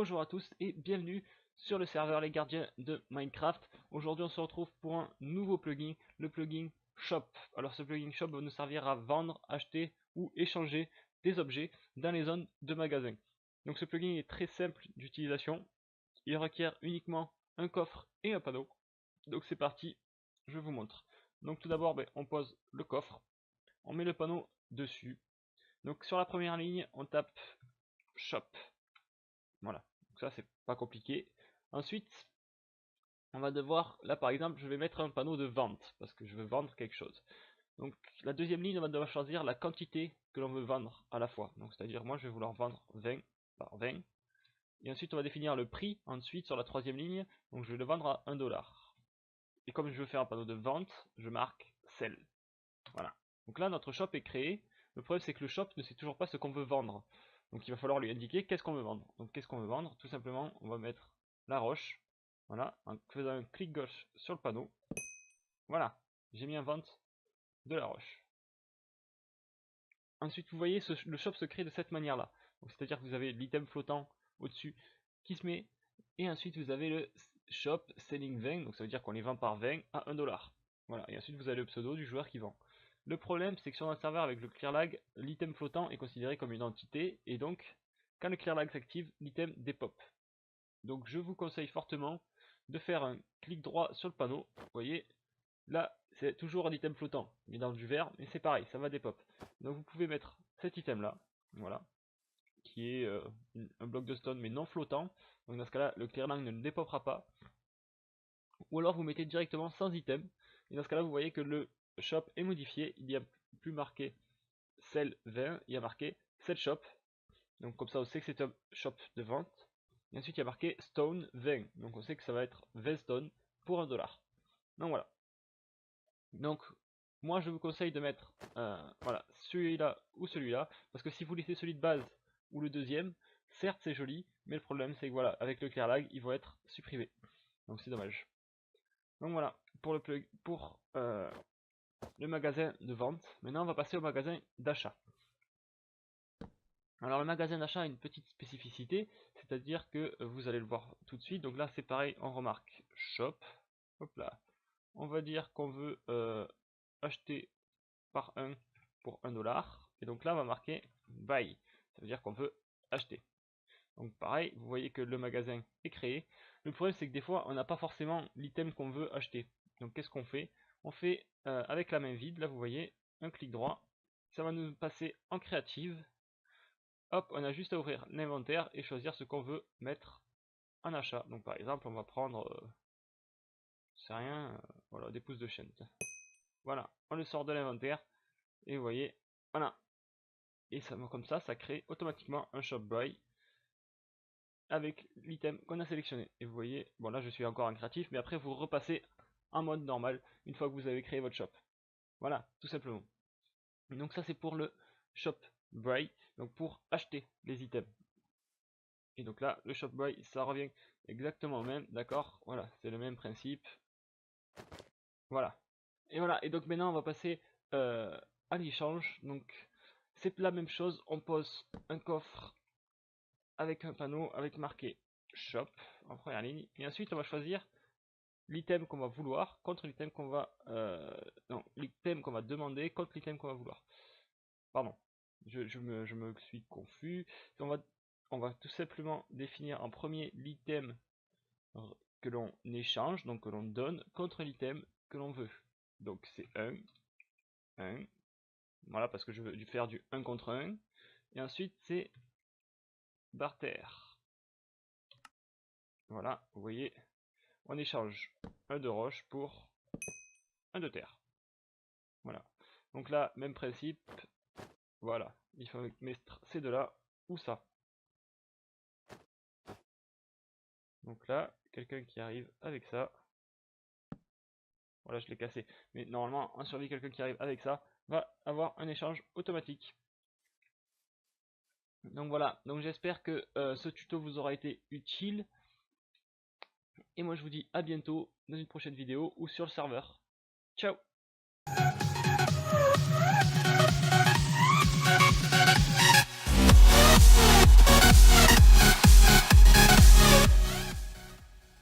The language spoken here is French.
Bonjour à tous et bienvenue sur le serveur Les Gardiens de Minecraft. Aujourd'hui on se retrouve pour un nouveau plugin, le plugin Shop. Alors ce plugin Shop va nous servir à vendre, acheter ou échanger des objets dans les zones de magasin. Donc ce plugin est très simple d'utilisation, il requiert uniquement un coffre et un panneau. Donc c'est parti, je vous montre. Donc tout d'abord on pose le coffre, on met le panneau dessus. Donc sur la première ligne on tape Shop. Voilà, donc ça c'est pas compliqué. Ensuite, on va devoir, là par exemple, je vais mettre un panneau de vente, parce que je veux vendre quelque chose. Donc la deuxième ligne, on va devoir choisir la quantité que l'on veut vendre à la fois. Donc c'est-à-dire, moi je vais vouloir vendre 20 par 20. Et ensuite, on va définir le prix, ensuite sur la troisième ligne, donc je vais le vendre à 1 dollar. Et comme je veux faire un panneau de vente, je marque Sell. Voilà. Donc là, notre shop est créé. Le problème, c'est que le shop ne sait toujours pas ce qu'on veut vendre. Donc il va falloir lui indiquer qu'est-ce qu'on veut vendre. Donc qu'est-ce qu'on veut vendre? Tout simplement, on va mettre la roche. Voilà, en faisant un clic gauche sur le panneau. Voilà, j'ai mis en vente de la roche. Ensuite, vous voyez, le shop se crée de cette manière-là. C'est-à-dire que vous avez l'item flottant au-dessus qui se met. Et ensuite, vous avez le shop selling 20. Donc ça veut dire qu'on les vend par 20 à 1 dollar. Voilà, et ensuite vous avez le pseudo du joueur qui vend. Le problème, c'est que sur un serveur avec le clearlag, l'item flottant est considéré comme une entité, et donc, quand le clearlag s'active, l'item dépop. Donc je vous conseille fortement de faire un clic droit sur le panneau. Vous voyez, là, c'est toujours un item flottant, mais dans du vert, mais c'est pareil, ça va dépop. Donc vous pouvez mettre cet item là, voilà, qui est un bloc de stone, mais non flottant. Donc dans ce cas-là, le clearlag ne le dépopera pas. Ou alors vous mettez directement sans item, et dans ce cas-là, vous voyez que le shop est modifié, il n'y a plus marqué Sell 20, il y a marqué Sell Shop. Donc comme ça on sait que c'est un shop de vente. Et ensuite il y a marqué Stone 20. Donc on sait que ça va être 20 stone pour 1 dollar. Donc voilà. Donc moi je vous conseille de mettre voilà, celui-là ou celui-là. Parce que si vous laissez celui de base ou le deuxième, certes c'est joli, mais le problème c'est que voilà, avec le clearlag, ils vont être supprimés. Donc c'est dommage. Donc voilà, pour le magasin de vente. Maintenant on va passer au magasin d'achat. Alors le magasin d'achat a une petite spécificité, c'est-à-dire que vous allez le voir tout de suite. Donc là c'est pareil, on remarque shop. Hop là. On va dire qu'on veut acheter par 1 pour 1 dollar. Et donc là on va marquer buy. Ça veut dire qu'on veut acheter. Donc pareil, vous voyez que le magasin est créé. Le problème c'est que des fois on n'a pas forcément l'item qu'on veut acheter. Donc qu'est-ce qu'on fait? On fait avec la main vide, là vous voyez, un clic droit. Ça va nous passer en créative. Hop, on a juste à ouvrir l'inventaire et choisir ce qu'on veut mettre en achat. Donc par exemple, on va prendre, c'est rien, voilà, des pousses de chêne. Voilà, on le sort de l'inventaire et vous voyez, voilà. Et ça, comme ça crée automatiquement un shop buy avec l'item qu'on a sélectionné. Et vous voyez, bon là je suis encore en créatif, mais après vous repassez en mode normal une fois que vous avez créé votre shop. Voilà, tout simplement. Donc ça c'est pour le shop buy, donc pour acheter les items. Et donc là, le shop buy, ça revient exactement au même, d'accord? Voilà, c'est le même principe. Voilà. Et voilà, et donc maintenant on va passer à l'échange. Donc c'est la même chose, on pose un coffre avec un panneau avec marqué shop en première ligne. Et ensuite on va choisir l'item qu'on va vouloir contre l'item qu'on va... non, l'item qu'on va demander contre l'item qu'on va vouloir. Pardon, je me suis confus. On va tout simplement définir en premier l'item que l'on échange, donc que l'on donne, contre l'item que l'on veut. Donc c'est 1, voilà, parce que je veux faire du 1 contre 1. Et ensuite c'est barter. Voilà, vous voyez, on échange un de roche pour un de terre. Voilà. Donc là, même principe, voilà, il faut mettre ces deux-là ou ça. Donc là, quelqu'un qui arrive avec ça, voilà, je l'ai cassé, mais normalement, en survie, quelqu'un qui arrive avec ça va avoir un échange automatique. Donc voilà, donc j'espère que ce tuto vous aura été utile. Et moi je vous dis à bientôt dans une prochaine vidéo ou sur le serveur. Ciao!